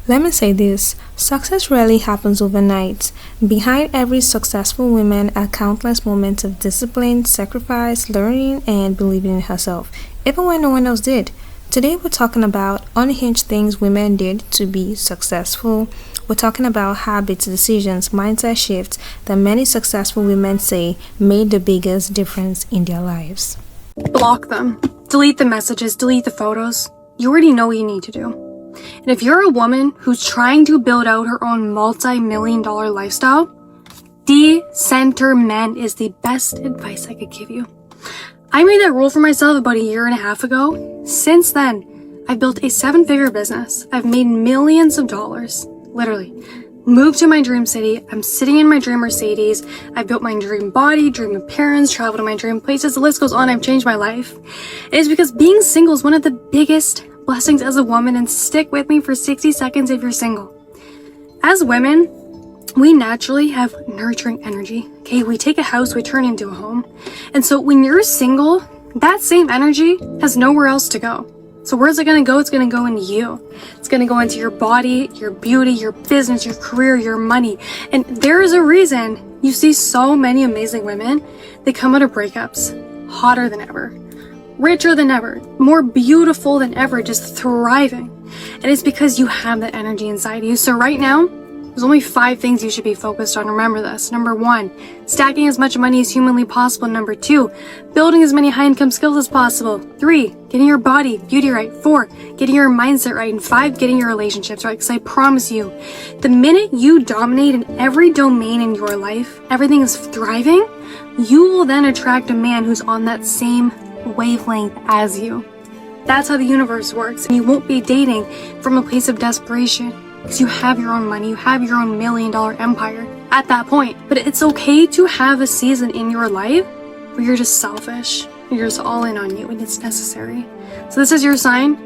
Let me say this, success rarely happens overnight. Behind every successful woman are countless moments of discipline, sacrifice, learning, and believing in herself, even when no one else did. Today we're talking about unhinged things women did to be successful. We're talking about habits, decisions, mindset shifts that many successful women say made the biggest difference in their lives. Block them. Delete the messages, delete the photos. You already know what you need to do. And if you're a woman who's trying to build out her own multi-million-dollar lifestyle, de-center men is the best advice I could give you. I made that rule for myself about a year and a half ago. Since then, I've built a 7-figure business. I've made millions of dollars, literally. Moved to my dream city. I'm sitting in my dream Mercedes. I've built my dream body, dream appearance, traveled to my dream places. The list goes on. I've changed my life. It is because being single is one of the biggest blessings as a woman, and stick with me for 60 seconds if you're single. As women, we naturally have nurturing energy. Okay, we take a house, we turn it into a home. And so when you're single, that same energy has nowhere else to go. So where's it gonna go? It's gonna go into you. It's gonna go into your body, your beauty, your business, your career, your money. And there is a reason you see so many amazing women. They come out of breakups, hotter than ever, richer than ever, more beautiful than ever, just thriving. And it's because you have that energy inside you. So right now, there's only 5 things you should be focused on. Remember this. Number 1, stacking as much money as humanly possible. Number 2, building as many high-income skills as possible. 3, getting your body, beauty right. 4, getting your mindset right. And 5, getting your relationships right. Because I promise you, the minute you dominate in every domain in your life, everything is thriving, you will then attract a man who's on that same wavelength as you. That's how the universe works. And you won't be dating from a place of desperation because you have your own money, you have your own $1 million empire at that point. But it's okay to have a season in your life where you're just selfish, you're just all in on you, and it's necessary. So this is your sign.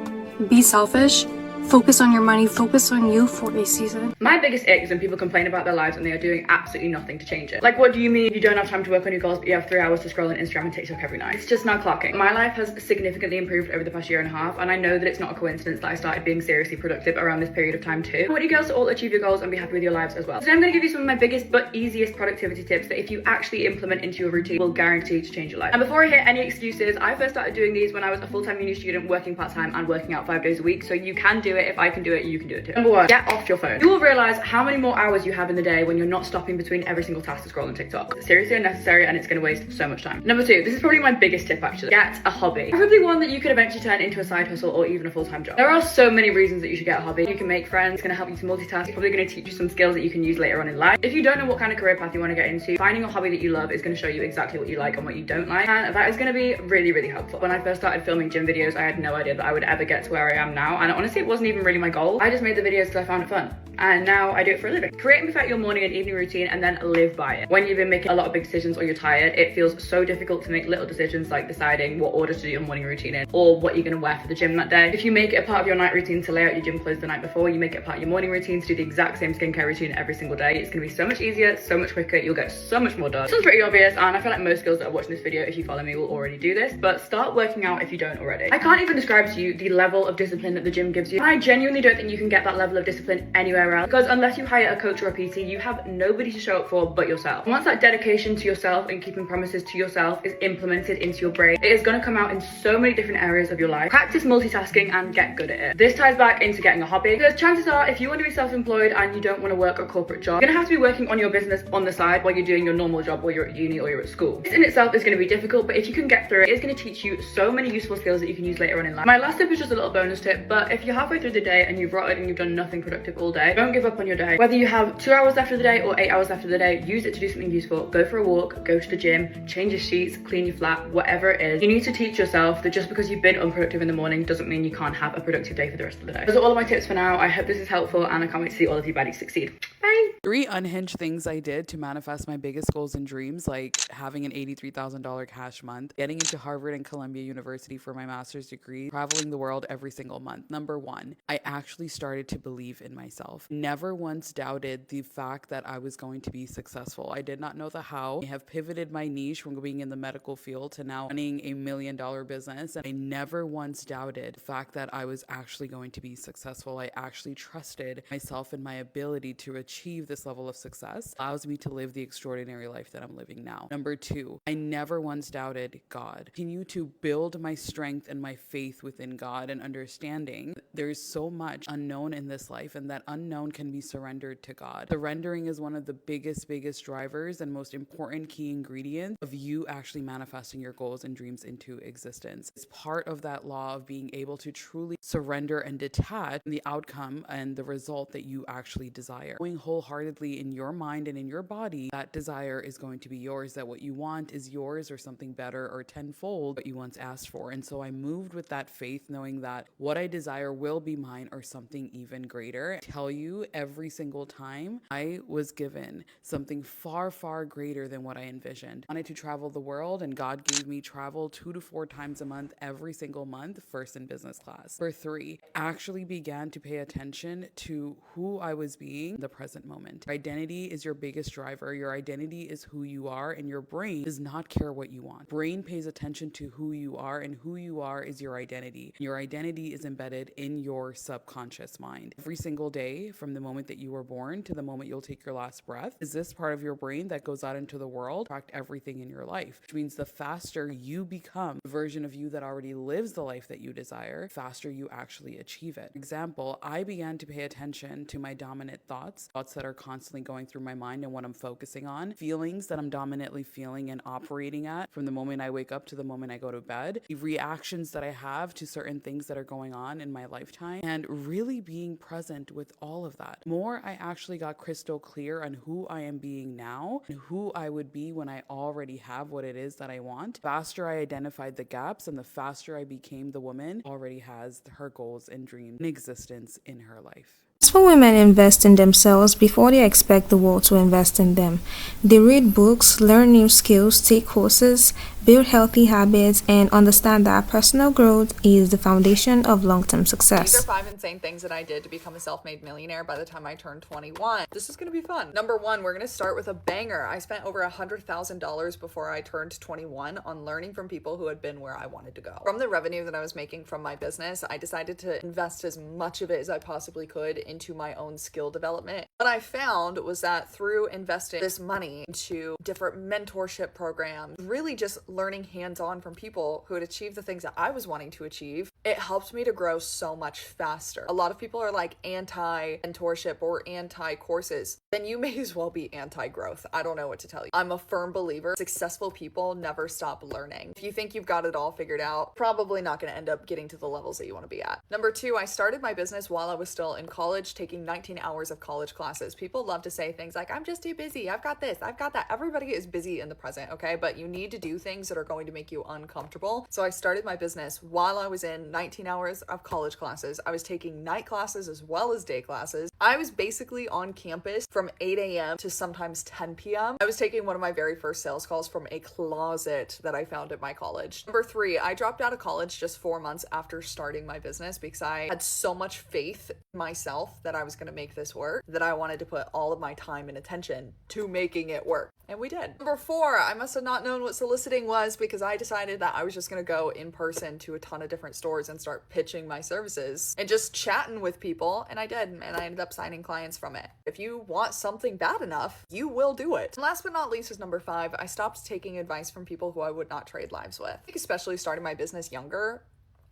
Be selfish. Focus on your money, focus on you for a season. My biggest ick is when people complain about their lives and they are doing absolutely nothing to change it. Like, what do you mean you don't have time to work on your goals, but you have 3 hours to scroll on Instagram and TikTok every night? It's just not clocking. My life has significantly improved over the past year and a half, and I know that it's not a coincidence that I started being seriously productive around this period of time too. I want you girls to all achieve your goals and be happy with your lives as well. So I'm going to give you some of my biggest but easiest productivity tips that if you actually implement into your routine will guarantee to change your life. And before I hear any excuses, I first started doing these when I was a full-time uni student working part-time and working out 5 days a week. So you can do it. If I can do it, you can do it too. Number 1, get off your phone. You will realize how many more hours you have in the day when you're not stopping between every single task to scroll on TikTok. It's seriously unnecessary and it's going to waste so much time. Number 2, this is probably my biggest tip actually. Get a hobby. Preferably one that you could eventually turn into a side hustle or even a full-time job. There are so many reasons that you should get a hobby. You can make friends, it's going to help you to multitask, it's probably going to teach you some skills that you can use later on in life. If you don't know what kind of career path you want to get into, finding a hobby that you love is going to show you exactly what you like and what you don't like, and that is going to be really, really helpful. When I first started filming gym videos, I had no idea that I would ever get to where I am now, and honestly it wasn't even really my goal. I just made the videos because I found it fun, and now I do it for a living. Create and perfect your morning and evening routine and then live by it. When you've been making a lot of big decisions or you're tired, it feels so difficult to make little decisions like deciding what order to do your morning routine in or what you're going to wear for the gym that day. If you make it a part of your night routine to lay out your gym clothes the night before, you make it a part of your morning routine to do the exact same skincare routine every single day, it's going to be so much easier, so much quicker, you'll get so much more done. This one's pretty obvious, and I feel like most girls that are watching this video, if you follow me, will already do this, but start working out if you don't already. I can't even describe to you the level of discipline that the gym gives you. I genuinely don't think you can get that level of discipline anywhere else, because unless you hire a coach or a PT, you have nobody to show up for but yourself. Once that dedication to yourself and keeping promises to yourself is implemented into your brain, it is going to come out in so many different areas of your life. Practice multitasking and get good at it. This ties back into getting a hobby, because chances are if you want to be self-employed and you don't want to work a corporate job, you're going to have to be working on your business on the side while you're doing your normal job, or you're at uni or you're at school. This in itself is going to be difficult, but if you can get through it, it's going to teach you so many useful skills that you can use later on in life. My last tip is just a little bonus tip, but if you're halfway through the day and you've rotted and you've done nothing productive all day, don't give up on your day. Whether you have 2 hours left of the day or 8 hours left of the day, use it to do something useful. Go for a walk, go to the gym, change your sheets, clean your flat, whatever it is. You need to teach yourself that just because you've been unproductive in the morning doesn't mean you can't have a productive day for the rest of the day. Those are all of my tips for now. I hope this is helpful and I can't wait to see all of you baddies succeed. Bye. 3 unhinged things I did to manifest my biggest goals and dreams, like having an $83,000 cash month, getting into Harvard and Columbia University for my master's degree, traveling the world every single month. Number 1, I actually started to believe in myself. Never once doubted the fact that I was going to be successful. I did not know the how. I have pivoted my niche from being in the medical field to now running a $1 million business. And I never once doubted the fact that I was actually going to be successful. I actually trusted myself and my ability to achieve this level of success allows me to live the extraordinary life that I'm living now. Number 2, I never once doubted God. Continue to build my strength and my faith within God and understanding there's so much unknown in this life, and that unknown can be surrendered to God. Surrendering is one of the biggest drivers and most important key ingredients of you actually manifesting your goals and dreams into existence. It's part of that law of being able to truly surrender and detach from the outcome and the result that you actually desire. Going wholeheartedly in your mind and in your body, that desire is going to be yours, that what you want is yours or something better or tenfold what you once asked for. And so I moved with that faith, knowing that what I desire will be mine or something even greater. I tell you, every single time I was given something far greater than what I envisioned. I wanted to travel the world, and God gave me travel 2 to 4 times a month, every single month, first in business class. For 3, actually began to pay attention to who I was being in the present moment. Your identity is your biggest driver. Your identity is who you are, and your brain does not care what you want. Brain pays attention to who you are, and who you are is your identity. Your identity is embedded in your subconscious mind. Every single day, from the moment that you were born to the moment you'll take your last breath, is this part of your brain that goes out into the world, track everything in your life, which means the faster you become the version of you that already lives the life that you desire, faster you actually achieve it. For example, I began to pay attention to my dominant thoughts that are constantly going through my mind and what I'm focusing on, feelings that I'm dominantly feeling and operating at from the moment I wake up to the moment I go to bed, the reactions that I have to certain things that are going on in my lifetime, and really being present with all of that. The more I actually got crystal clear on who I am being now and who I would be when I already have what it is that I want, faster I identified the gaps, and the faster I became the woman who already has her goals and dreams in existence in her life. Successful women invest in themselves before they expect the world to invest in them. They read books, learn new skills, take courses, build healthy habits, and understand that personal growth is the foundation of long-term success. These are 5 insane things that I did to become a self-made millionaire by the time I turned 21. This is going to be fun. Number 1, we're going to start with a banger. I spent over $100,000 before I turned 21 on learning from people who had been where I wanted to go. From the revenue that I was making from my business, I decided to invest as much of it as I possibly could into my own skill development. What I found was that through investing this money into different mentorship programs, really just learning hands-on from people who had achieved the things that I was wanting to achieve, it helped me to grow so much faster. A lot of people are like anti-mentorship or anti-courses. Then you may as well be anti-growth. I don't know what to tell you. I'm a firm believer successful people never stop learning. If you think you've got it all figured out, probably not going to end up getting to the levels that you want to be at. Number 2, I started my business while I was still in college, taking 19 hours of college classes. People love to say things like, I'm just too busy. I've got this. I've got that. Everybody is busy in the present, okay? But you need to do things that are going to make you uncomfortable. So I started my business while I was in 19 hours of college classes. I was taking night classes as well as day classes. I was basically on campus from 8 a.m. to sometimes 10 p.m. I was taking one of my very first sales calls from a closet that I found at my college. Number 3, I dropped out of college just 4 months after starting my business because I had so much faith in myself that I was going to make this work, that I wanted to put all of my time and attention to making it work. And we did. Number 4, I must have not known what soliciting was because I decided that I was just going to go in person to a ton of different stores and start pitching my services and just chatting with people. And I did. And I ended up signing clients from it. If you want something bad enough, you will do it. And last but not least is number 5. I stopped taking advice from people who I would not trade lives with. I think especially starting my business younger,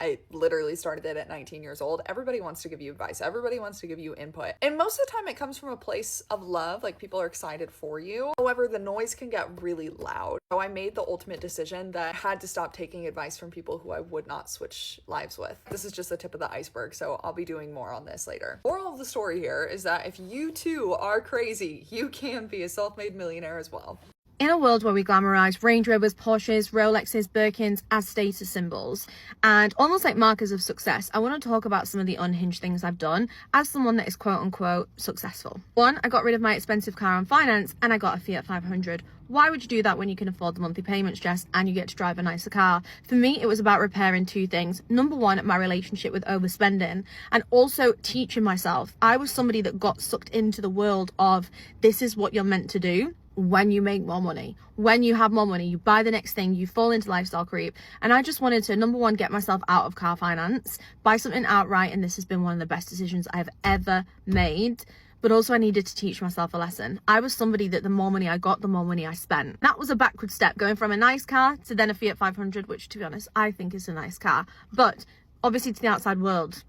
I literally started it at 19 years old. Everybody wants to give you advice. Everybody wants to give you input. And most of the time it comes from a place of love, like people are excited for you. However, the noise can get really loud. So I made the ultimate decision that I had to stop taking advice from people who I would not switch lives with. This is just the tip of the iceberg, so I'll be doing more on this later. Moral of the story here is that if you too are crazy, you can be a self-made millionaire as well. In a world where we glamorize Range Rovers, Porsches, Rolexes, Birkins as status symbols and almost like markers of success, I want to talk about some of the unhinged things I've done as someone that is quote unquote successful. One, I got rid of my expensive car on finance and I got a Fiat 500. Why would you do that when you can afford the monthly payments, Jess, and you get to drive a nicer car? For me, it was about repairing two things. Number one, my relationship with overspending, and also teaching myself. I was somebody that got sucked into the world of this is what you're meant to do. When you make more money, when you have more money, you buy the next thing, you fall into lifestyle creep. And I just wanted to, number one, get myself out of car finance, buy something outright. And this has been one of the best decisions I've ever made. But also I needed to teach myself a lesson. I was somebody that the more money I got, the more money I spent. That was a backward step, going from a nice car to then a Fiat 500, which to be honest, I think is a nice car. But obviously to the outside world,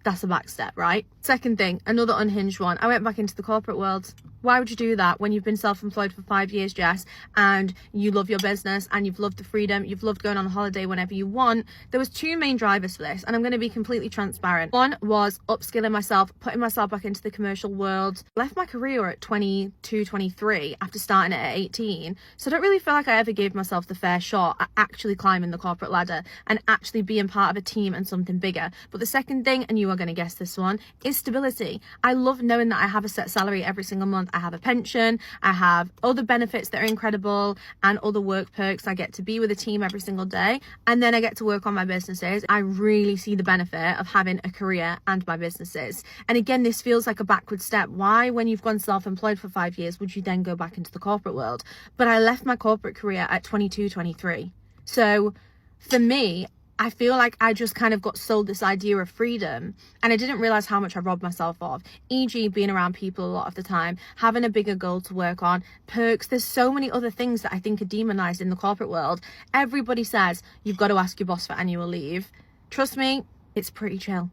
that's a back step, right? Second thing, another unhinged one. I went back into the corporate world. Why would you do that when you've been self-employed for 5 years, Jess, and you love your business and you've loved the freedom, you've loved going on holiday whenever you want? There was two main drivers for this, and I'm going to be completely transparent. One was upskilling myself, putting myself back into the commercial world. Left my career at 22, 23 after starting it at 18. So I don't really feel like I ever gave myself the fair shot at actually climbing the corporate ladder and actually being part of a team and something bigger. But the second thing, and you are going to guess this one, is stability. I love knowing that I have a set salary every single month. I have a pension, I have other benefits that are incredible and other work perks. I get to be with a team every single day, and then I get to work on my businesses. I really see the benefit of having a career and my businesses. And again, this feels like a backward step. Why, when you've gone self-employed for 5 years, would you then go back into the corporate world? But I left my corporate career at 22, 23. So for me, I feel like I just kind of got sold this idea of freedom, and I didn't realize how much I robbed myself of, e.g. being around people a lot of the time, having a bigger goal to work on, perks. There's so many other things that I think are demonized in the corporate world. Everybody says you've got to ask your boss for annual leave. Trust me, it's pretty chill.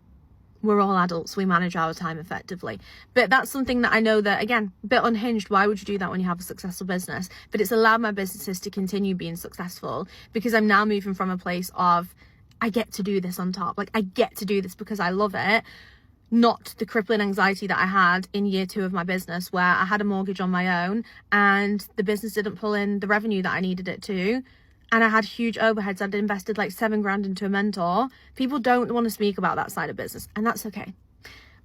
We're all adults, we manage our time effectively. But that's something that I know that, again, a bit unhinged. Why would you do that when you have a successful business? But it's allowed my businesses to continue being successful because I'm now moving from a place of I get to do this on top. Like, I get to do this because I love it, not the crippling anxiety that I had in year 2 of my business, where I had a mortgage on my own and the business didn't pull in the revenue that I needed it to. And I had huge overheads. I'd invested like $7,000 into a mentor. People don't want to speak about that side of business, and that's okay.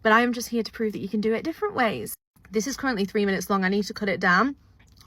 But I am just here to prove that you can do it different ways. This is currently 3 minutes long. I need to cut it down.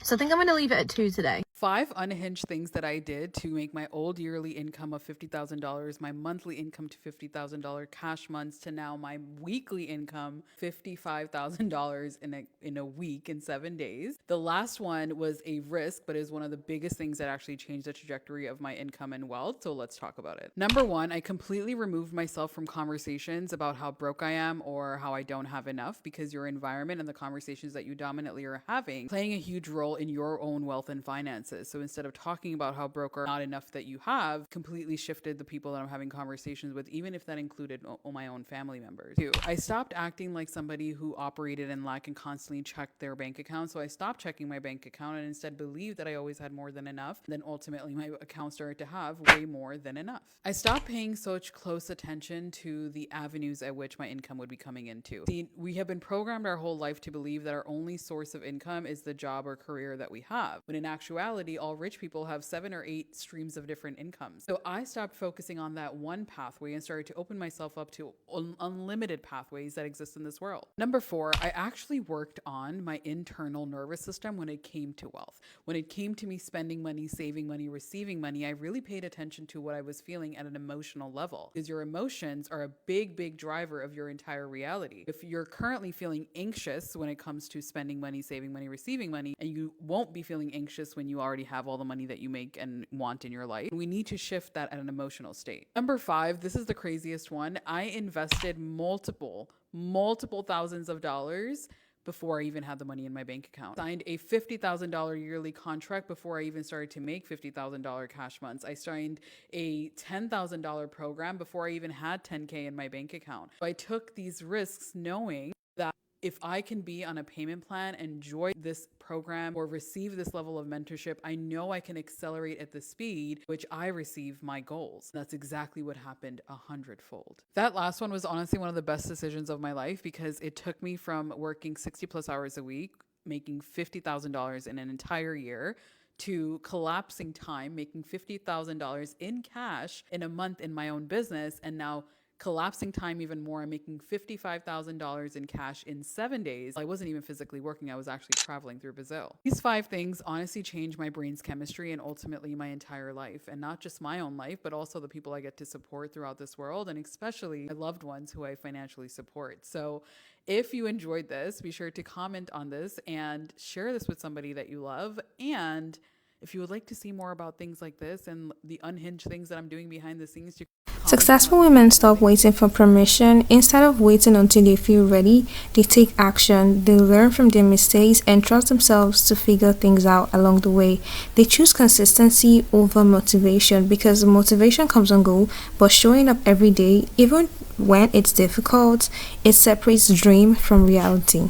So I think I'm going to leave it at 2 today. 5 unhinged things that I did to make my old yearly income of $50,000, my monthly income to $50,000 cash months, to now my weekly income $55,000 in a week, in 7 days. The last one was a risk, but is one of the biggest things that actually changed the trajectory of my income and wealth. So let's talk about it. Number 1, I completely removed myself from conversations about how broke I am or how I don't have enough, because your environment and the conversations that you dominantly are having playing a huge role in your own wealth and finances. So instead of talking about how broke or not enough that you have, completely shifted the people that I'm having conversations with, even if that included my own family members. 2, I stopped acting like somebody who operated in lack and constantly checked their bank account. So I stopped checking my bank account and instead believed that I always had more than enough. Then ultimately my account started to have way more than enough. I stopped paying such close attention to the avenues at which my income would be coming into. See, we have been programmed our whole life to believe that our only source of income is the job or career that we have, when in actuality, all rich people have 7 or 8 streams of different incomes. So I stopped focusing on that one pathway and started to open myself up to unlimited pathways that exist in this world. Number 4, I actually worked on my internal nervous system when it came to wealth. When it came to me spending money, saving money, receiving money, I really paid attention to what I was feeling at an emotional level, because your emotions are a big, big driver of your entire reality. If you're currently feeling anxious when it comes to spending money, saving money, receiving money, and you won't be feeling anxious when you already have all the money that you make and want in your life, we need to shift that at an emotional state. Number 5, this is the craziest one. I invested multiple thousands of dollars before I even had the money in my bank account. Signed a $50,000 yearly contract before I even started to make $50,000 cash months. I signed a $10,000 program before I even had $10K in my bank account. So I took these risks knowing that if I can be on a payment plan, enjoy this program, or receive this level of mentorship, I know I can accelerate at the speed which I receive my goals. That's exactly what happened 100-fold. That last one was honestly one of the best decisions of my life, because it took me from working 60+ hours a week, making $50,000 in an entire year, to collapsing time, making $50,000 in cash in a month in my own business, and now collapsing time even more and making $55,000 in cash in 7 days. I wasn't even physically working. I was actually traveling through Brazil. These 5 things honestly changed my brain's chemistry and ultimately my entire life. And not just my own life, but also the people I get to support throughout this world, and especially my loved ones who I financially support. So if you enjoyed this, be sure to comment on this and share this with somebody that you love. And if you would like to see more about things like this and the unhinged things that I'm doing behind the scenes, you Successful women stop waiting for permission. Instead of waiting until they feel ready, they take action. They learn from their mistakes and trust themselves to figure things out along the way. They choose consistency over motivation because motivation comes and goes, but showing up every day, even when it's difficult, it separates dream from reality.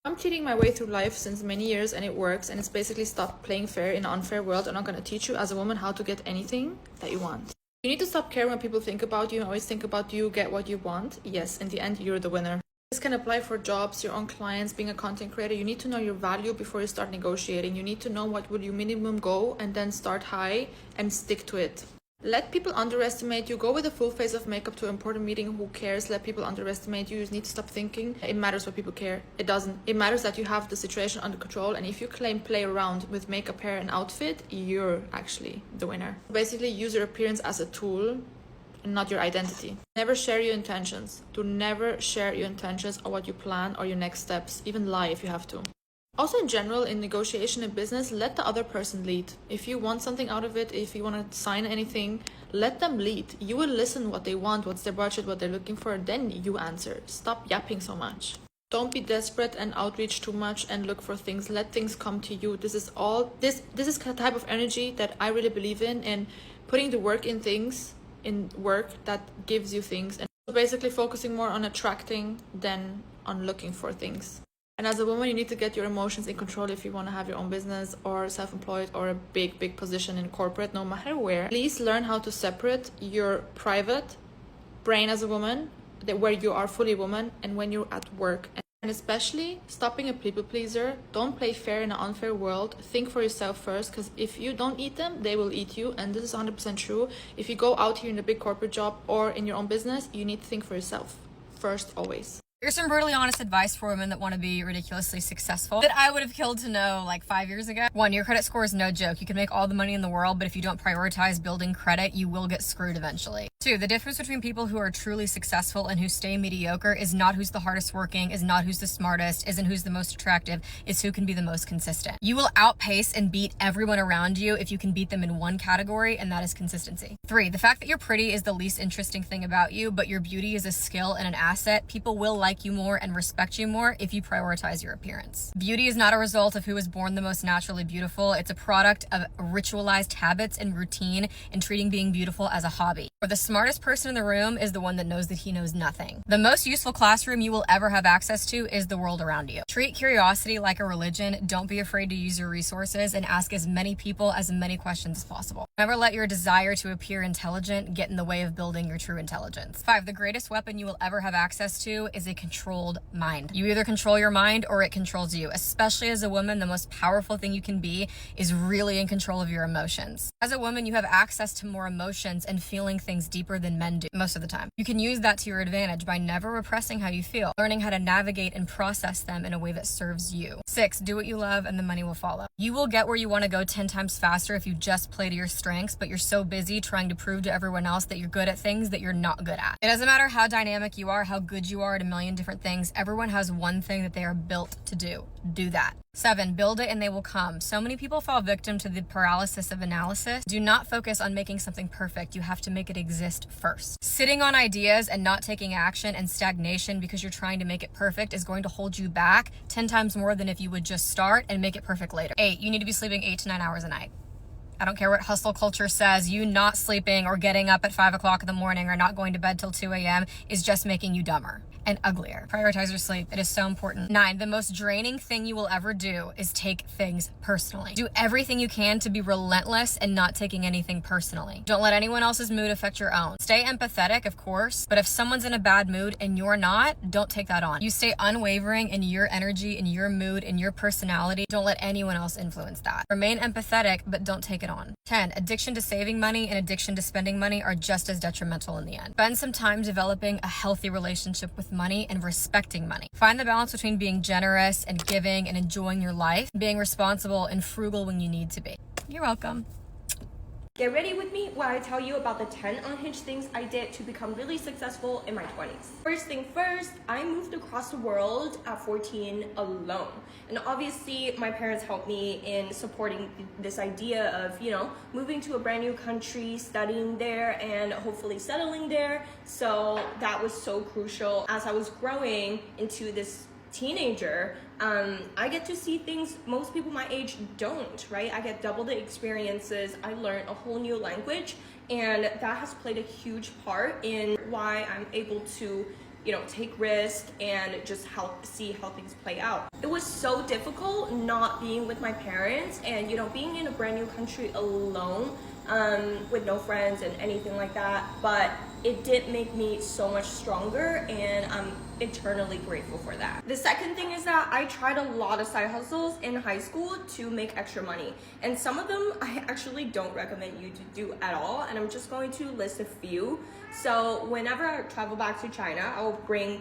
I'm cheating my way through life since many years and it works, and it's basically stop playing fair in an unfair world. I'm not going to teach you as a woman how to get anything that you want. You need to stop caring what people think about you and always think about you, get what you want. Yes, in the end, you're the winner. This can apply for jobs, your own clients, being a content creator. You need to know your value before you start negotiating. You need to know what would your minimum go and then start high and stick to it. Let people underestimate you. Go with a full face of makeup to an important meeting. Who cares? Let people underestimate you. You need to stop thinking it matters what people care. It doesn't. It matters that you have the situation under control. And if you claim play around with makeup, hair, and outfit, you're actually the winner. Basically, use your appearance as a tool and not your identity. Never share your intentions. Do never share your intentions or what you plan or your next steps. Even lie if you have to. Also, in general, in negotiation and business, let the other person lead. If you want something out of it, if you want to sign anything, let them lead. You will listen what they want, what's their budget, what they're looking for, then you answer. Stop yapping so much. Don't be desperate and outreach too much and look for things. Let things come to you. This is the type of energy that I really believe in, and putting the work in things, in work that gives you things. And basically focusing more on attracting than on looking for things. And as a woman, you need to get your emotions in control if you want to have your own business or self-employed or a big position in corporate, no matter where. Please learn how to separate your private brain as a woman, where you are fully woman, and when you're at work. And especially stopping a people pleaser. Don't play fair in an unfair world. Think for yourself first, because if you don't eat them, they will eat you. And this is 100% true. If you go out here in a big corporate job or in your own business, you need to think for yourself first, always. Here's some brutally honest advice for women that want to be ridiculously successful that I would have killed to know like 5 years ago. 1, your credit score is no joke. You can make all the money in the world, but if you don't prioritize building credit, you will get screwed eventually. 2, the difference between people who are truly successful and who stay mediocre is not who's the hardest working, is not who's the smartest, isn't who's the most attractive, it's who can be the most consistent. You will outpace and beat everyone around you if you can beat them in one category, and that is consistency. 3, the fact that you're pretty is the least interesting thing about you, but your beauty is a skill and an asset. People will like you more and respect you more if you prioritize your appearance. Beauty is not a result of who was born the most naturally beautiful. It's a product of ritualized habits and routine and treating being beautiful as a hobby. Or the smartest person in the room is the one that knows that he knows nothing. The most useful classroom you will ever have access to is the world around you. Treat curiosity like a religion. Don't be afraid to use your resources and ask as many people as many questions as possible. Never let your desire to appear intelligent get in the way of building your true intelligence. 5, the greatest weapon you will ever have access to is a controlled mind. You either control your mind or it controls you. Especially as a woman, the most powerful thing you can be is really in control of your emotions. As a woman, you have access to more emotions and feeling things deeper than men do most of the time. You can use that to your advantage by never repressing how you feel, learning how to navigate and process them in a way that serves you. 6, do what you love and the money will follow. You will get where you want to go 10 times faster if you just play to your strengths, but you're so busy trying to prove to everyone else that you're good at things that you're not good at. It doesn't matter how dynamic you are, how good you are at a million different things. Everyone has one thing that they are built to do. Do that. 7, build it and they will come. So many people fall victim to the paralysis of analysis. Do not focus on making something perfect. You have to make it exist first. Sitting on ideas and not taking action and stagnation because you're trying to make it perfect is going to hold you back 10 times more than if you would just start and make it perfect later. 8, you need to be sleeping 8 to 9 hours a night. I don't care what hustle culture says, you not sleeping or getting up at 5 o'clock in the morning or not going to bed till 2 a.m. is just making you dumber and uglier. Prioritize your sleep. It is so important. 9, the most draining thing you will ever do is take things personally. Do everything you can to be relentless and not taking anything personally. Don't let anyone else's mood affect your own. Stay empathetic, of course, but if someone's in a bad mood and you're not, don't take that on. You stay unwavering in your energy, in your mood, in your personality. Don't let anyone else influence that. Remain empathetic, but don't take it on. 10, addiction to saving money and addiction to spending money are just as detrimental in the end. Spend some time developing a healthy relationship with money and respecting money. Find the balance between being generous and giving and enjoying your life, being responsible and frugal when you need to be. You're welcome. Get ready with me while I tell you about the 10 unhinged things I did to become really successful in my 20s. First thing first, I moved across the world at 14 alone. And obviously my parents helped me in supporting this idea of, moving to a brand new country, studying there, and hopefully settling there. So that was so crucial. As I was growing into this teenager, I get to see things most people my age don't, right? I get double the experiences. I learned a whole new language, and that has played a huge part in why I'm able to take risks and just see how things play out. It was so difficult not being with my parents and being in a brand new country alone, with no friends and anything like that, but it did make me so much stronger, and I'm eternally grateful for that. The second thing is that I tried a lot of side hustles in high school to make extra money, and some of them I actually don't recommend you to do at all, and I'm just going to list a few. So whenever I travel back to China, I'll bring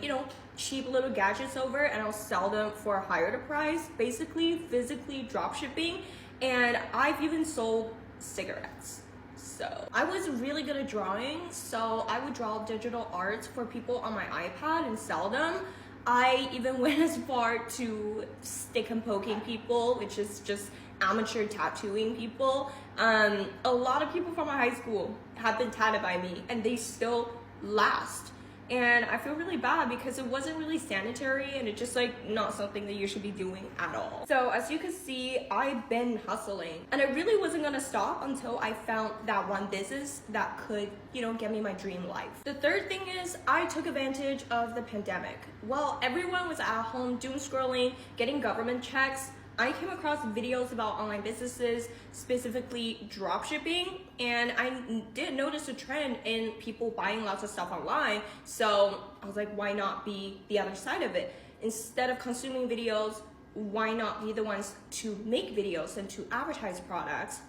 cheap little gadgets over and I'll sell them for a higher price, basically physically drop shipping. And I've even sold cigarettes. So I was really good at drawing, so I would draw digital arts for people on my iPad and sell them. I even went as far to stick and poking people, which is just amateur tattooing people. A lot of people from my high school have been tattooed by me, and they still last. And I feel really bad because it wasn't really sanitary, and it's just not something that you should be doing at all. So as you can see, I've been hustling, and I really wasn't gonna stop until I found that one business that could, get me my dream life. The third thing is I took advantage of the pandemic. While everyone was at home doom scrolling, getting government checks, I came across videos about online businesses, specifically dropshipping, and I did notice a trend in people buying lots of stuff online. So I was like, why not be the other side of it? Instead of consuming videos, why not be the ones to make videos and to advertise products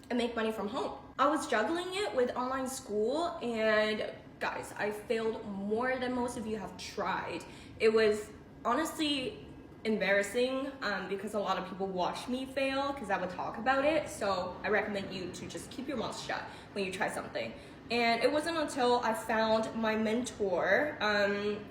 and make money from home? I was juggling it with online school, and guys, I failed more than most of you have tried. It was honestly embarrassing because a lot of people watched me fail because I would talk about it. So I recommend you to just keep your mouth shut when you try something. And it wasn't until I found my mentor,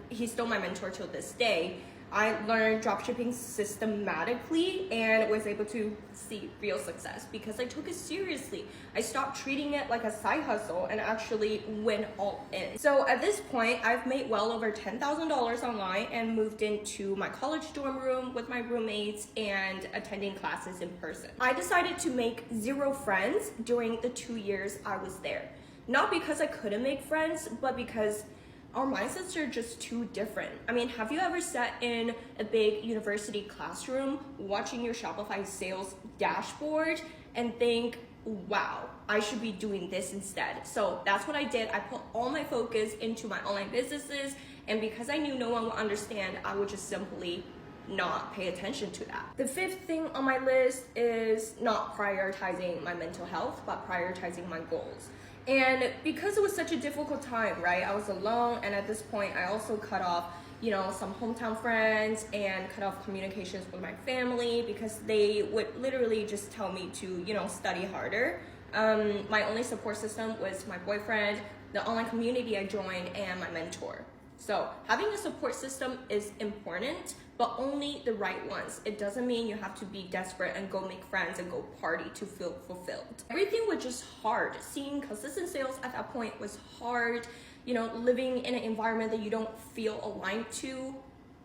he's still my mentor till this day, I learned dropshipping systematically and was able to see real success because I took it seriously. I stopped treating it like a side hustle and actually went all in. So at this point, I've made well over $10,000 online and moved into my college dorm room with my roommates and attending classes in person. I decided to make 0 friends during the 2 years I was there. Not because I couldn't make friends, but because our mindsets are just too different. I mean, have you ever sat in a big university classroom watching your Shopify sales dashboard and think, wow, I should be doing this instead? So that's what I did. I put all my focus into my online businesses, and because I knew no one would understand, I would just simply not pay attention to that. The 5th thing on my list is not prioritizing my mental health, but prioritizing my goals. And because it was such a difficult time, right? I was alone, and at this point, I also cut off, some hometown friends and cut off communications with my family because they would literally just tell me to, study harder. My only support system was my boyfriend, the online community I joined, and my mentor. So having a support system is important, but only the right ones. It doesn't mean you have to be desperate and go make friends and go party to feel fulfilled. Everything was just hard. Seeing consistent sales at that point was hard. Living in an environment that you don't feel aligned to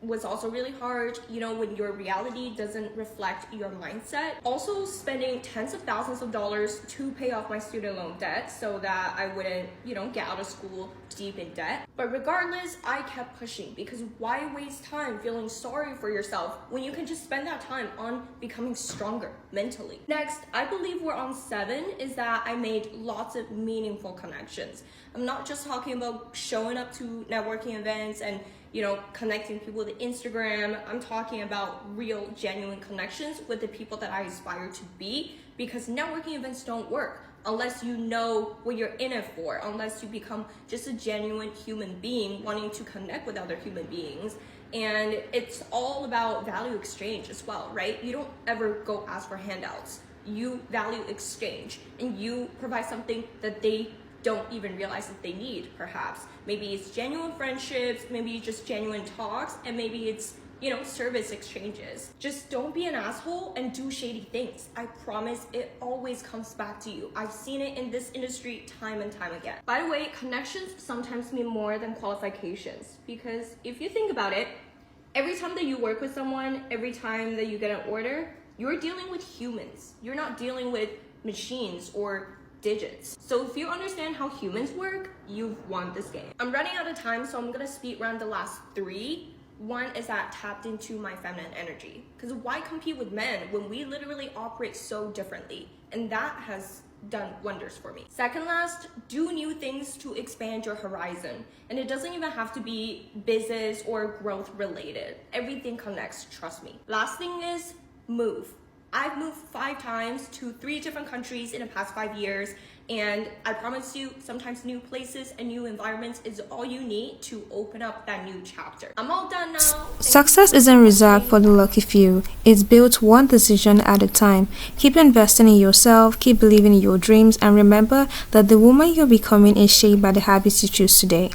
was also really hard, you know, when your reality doesn't reflect your mindset. Also spending tens of thousands of dollars to pay off my student loan debt so that I wouldn't, you know, get out of school deep in debt. But regardless, I kept pushing, because why waste time feeling sorry for yourself when you can just spend that time on becoming stronger mentally? Next, I believe we're on 7, is that I made lots of meaningful connections. I'm not just talking about showing up to networking events and, you know, connecting people with Instagram. I'm talking about real, genuine connections with the people that I aspire to be, because networking events don't work unless you know what you're in it for, unless you become just a genuine human being wanting to connect with other human beings. And it's all about value exchange as well, right? You don't ever go ask for handouts. You value exchange, and you provide something that they don't even realize that they need, perhaps. Maybe it's genuine friendships, maybe it's just genuine talks, and maybe it's, you know, service exchanges. Just don't be an asshole and do shady things. I promise it always comes back to you. I've seen it in this industry time and time again. By the way, connections sometimes mean more than qualifications, because if you think about it, every time that you work with someone, every time that you get an order, you're dealing with humans. You're not dealing with machines or digits. So if you understand how humans work, you've won this game. I'm running out of time, so I'm gonna speed run the last 3. One is that tapped into my feminine energy. Because why compete with men when we literally operate so differently? And that has done wonders for me. Second last, do new things to expand your horizon. And it doesn't even have to be business or growth related. Everything connects, trust me. Last thing is move. I've moved 5 times to 3 different countries in the past 5 years, and I promise you, sometimes new places and new environments is all you need to open up that new chapter. I'm all done now. Success isn't reserved for the lucky few. It's built one decision at a time. Keep investing in yourself, keep believing in your dreams, and remember that the woman you're becoming is shaped by the habits you choose today.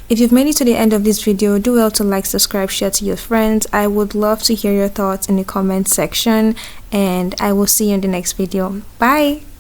If you've made it to the end of this video, do well to like, subscribe, share to your friends. I would love to hear your thoughts in the comment section, and I will see you in the next video. Bye!